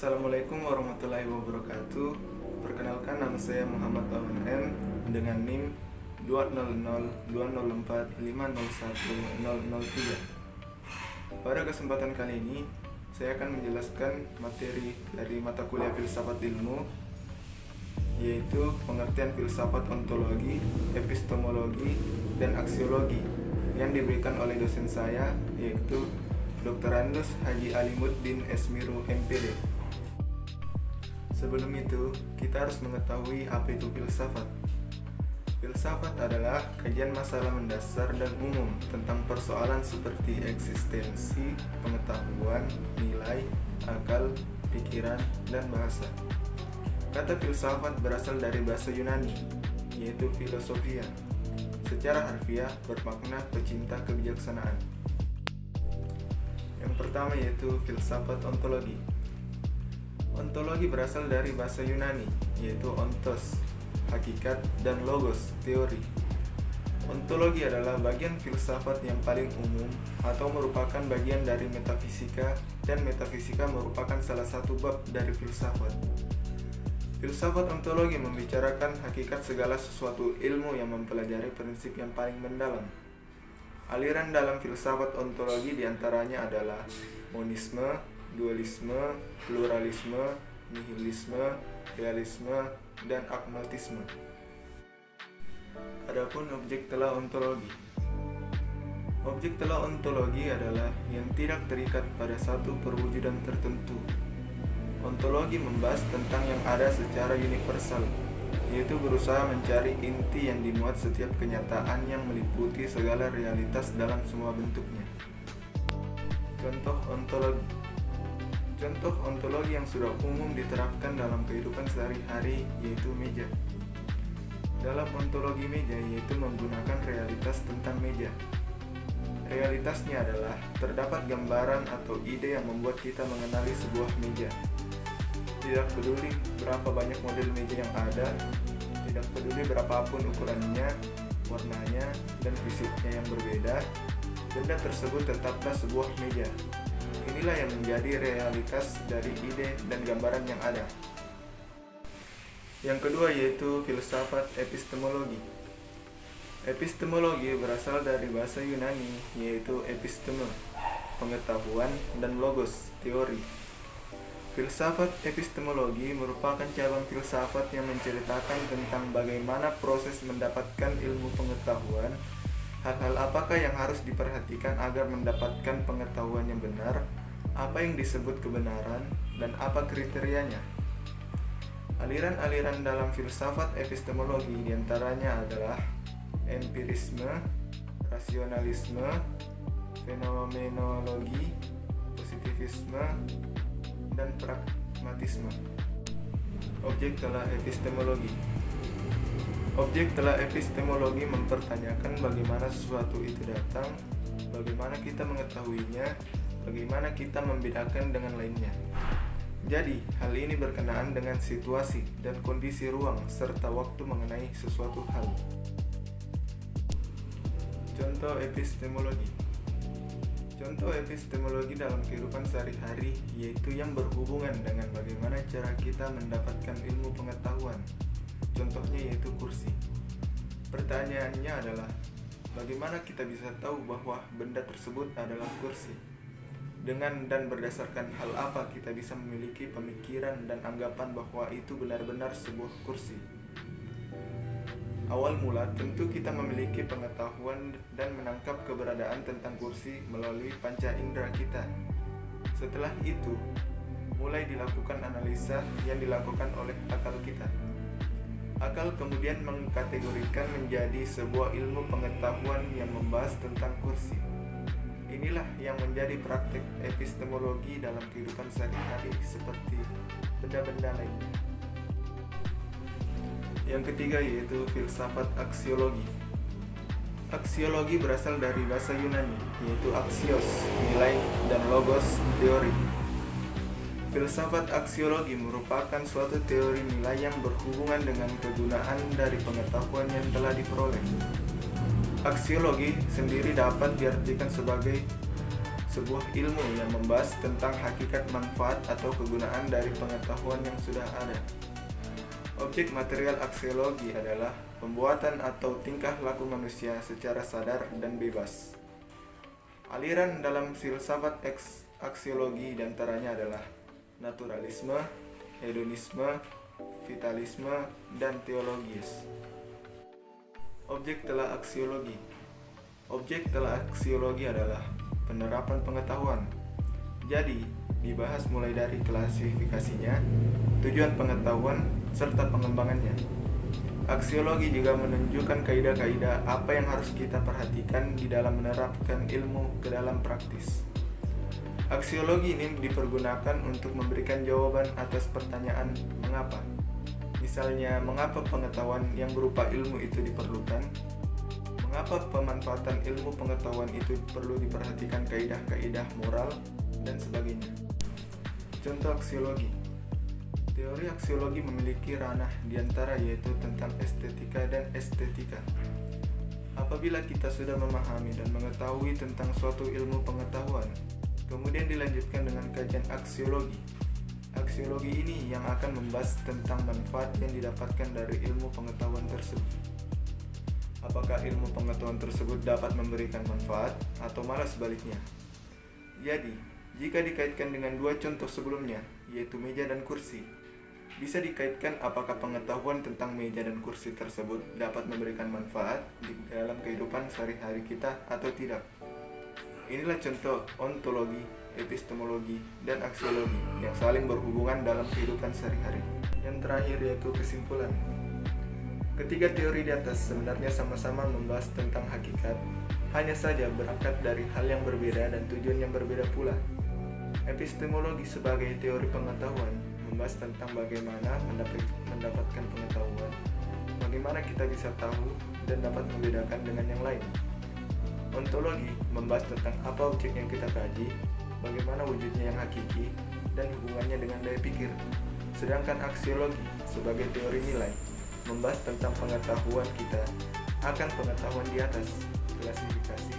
Assalamualaikum warahmatullahi wabarakatuh. Perkenalkan, nama saya Muhammad Awan M dengan NIM 2002045010003. Pada kesempatan kali ini, saya akan menjelaskan materi dari mata kuliah Filsafat Ilmu, yaitu pengertian filsafat ontologi, epistemologi, dan aksiologi yang diberikan oleh dosen saya, yaitu Dr. Andus Haji Alimuddin Esmiru MPD. Sebelum itu, kita harus mengetahui apa itu filsafat. Filsafat adalah kajian masalah mendasar dan umum tentang persoalan seperti eksistensi, pengetahuan, nilai, akal, pikiran, dan bahasa. Kata filsafat berasal dari bahasa Yunani, yaitu filosofia. Secara harfiah bermakna pecinta kebijaksanaan. Yang pertama yaitu filsafat ontologi. Ontologi berasal dari bahasa Yunani, yaitu ontos, hakikat, dan logos, teori. Ontologi adalah bagian filsafat yang paling umum atau merupakan bagian dari metafisika, dan metafisika merupakan salah satu bab dari filsafat. Filsafat ontologi membicarakan hakikat segala sesuatu ilmu yang mempelajari prinsip yang paling mendalam. Aliran dalam filsafat ontologi diantaranya adalah monisme, dualisme, pluralisme, nihilisme, realisme, dan agnotisme. Adapun objek teleontologi. Objek teleontologi adalah yang tidak terikat pada satu perwujudan tertentu. Ontologi membahas tentang yang ada secara universal, yaitu berusaha mencari inti yang dimuat setiap kenyataan yang meliputi segala realitas dalam semua bentuknya. Contoh ontologi. Contoh ontologi yang sudah umum diterapkan dalam kehidupan sehari-hari yaitu meja. Dalam ontologi meja yaitu menggunakan realitas tentang meja. Realitasnya adalah terdapat gambaran atau ide yang membuat kita mengenali sebuah meja. Tidak peduli berapa banyak model meja yang ada, tidak peduli berapapun ukurannya, warnanya, dan fisiknya yang berbeda, benda tersebut tetaplah sebuah meja. Inilah yang menjadi realitas dari ide dan gambaran yang ada. Yang kedua yaitu filsafat epistemologi. Epistemologi berasal dari bahasa Yunani, yaitu episteme, pengetahuan, dan logos, teori. Filsafat epistemologi merupakan cabang filsafat yang menceritakan tentang bagaimana proses mendapatkan ilmu pengetahuan, hal-hal apakah yang harus diperhatikan agar mendapatkan pengetahuan yang benar, apa yang disebut kebenaran, dan apa kriterianya. Aliran-aliran dalam filsafat epistemologi diantaranya adalah empirisme, rasionalisme, fenomenologi, positivisme, dan pragmatisme. Objek telah epistemologi. Objek telah epistemologi mempertanyakan bagaimana sesuatu itu datang, bagaimana kita mengetahuinya, bagaimana kita membedakan dengan lainnya. Jadi, hal ini berkenaan dengan situasi dan kondisi ruang serta waktu mengenai sesuatu hal. Contoh epistemologi. Contoh epistemologi dalam kehidupan sehari-hari yaitu yang berhubungan dengan bagaimana cara kita mendapatkan ilmu pengetahuan. Contohnya yaitu kursi. Pertanyaannya adalah, bagaimana kita bisa tahu bahwa benda tersebut adalah kursi? Dengan dan berdasarkan hal apa kita bisa memiliki pemikiran dan anggapan bahwa itu benar-benar sebuah kursi? Awal mula tentu kita memiliki pengetahuan dan menangkap keberadaan tentang kursi melalui panca indera kita. Setelah itu, mulai dilakukan analisa yang dilakukan oleh akal kita. Akal kemudian mengkategorikan menjadi sebuah ilmu pengetahuan yang membahas tentang kursi. Inilah yang menjadi praktek epistemologi dalam kehidupan sehari-hari seperti benda-benda lainnya. Yang ketiga yaitu filsafat aksiologi. Aksiologi berasal dari bahasa Yunani, yaitu aksios, nilai, dan logos, teori. Filsafat aksiologi merupakan suatu teori nilai yang berhubungan dengan kegunaan dari pengetahuan yang telah diperoleh. Aksiologi sendiri dapat diartikan sebagai sebuah ilmu yang membahas tentang hakikat manfaat atau kegunaan dari pengetahuan yang sudah ada. Objek material aksiologi adalah pembuatan atau tingkah laku manusia secara sadar dan bebas. Aliran dalam filsafat aksiologi diantaranya adalah naturalisme, hedonisme, vitalisme, dan teologis. Objek telah aksiologi. Objek telah aksiologi adalah penerapan pengetahuan. Jadi, dibahas mulai dari klasifikasinya, tujuan pengetahuan, serta pengembangannya. Aksiologi juga menunjukkan kaidah-kaidah apa yang harus kita perhatikan di dalam menerapkan ilmu ke dalam praktis. Aksiologi ini dipergunakan untuk memberikan jawaban atas pertanyaan mengapa. Misalnya, mengapa pengetahuan yang berupa ilmu itu diperlukan? Mengapa pemanfaatan ilmu pengetahuan itu perlu diperhatikan kaidah-kaidah moral, dan sebagainya. Contoh aksiologi. Teori aksiologi memiliki ranah diantara yaitu tentang estetika dan estetika. Apabila kita sudah memahami dan mengetahui tentang suatu ilmu pengetahuan, kemudian dilanjutkan dengan kajian aksiologi. Aksiologi ini yang akan membahas tentang manfaat yang didapatkan dari ilmu pengetahuan tersebut. Apakah ilmu pengetahuan tersebut dapat memberikan manfaat atau malah sebaliknya? Jadi, jika dikaitkan dengan dua contoh sebelumnya, yaitu meja dan kursi, bisa dikaitkan apakah pengetahuan tentang meja dan kursi tersebut dapat memberikan manfaat di dalam kehidupan sehari-hari kita atau tidak. Inilah contoh ontologi, epistemologi, dan aksiologi yang saling berhubungan dalam kehidupan sehari-hari. Yang terakhir yaitu kesimpulan. Ketiga teori di atas sebenarnya sama-sama membahas tentang hakikat, hanya saja berangkat dari hal yang berbeda dan tujuan yang berbeda pula. Epistemologi sebagai teori pengetahuan membahas tentang bagaimana mendapatkan pengetahuan, bagaimana kita bisa tahu dan dapat membedakan dengan yang lain. Ontologi membahas tentang apa objek yang kita kaji, bagaimana wujudnya yang hakiki, dan hubungannya dengan daya pikir. Sedangkan aksiologi sebagai teori nilai membahas tentang pengetahuan kita akan pengetahuan di atas, klasifikasi,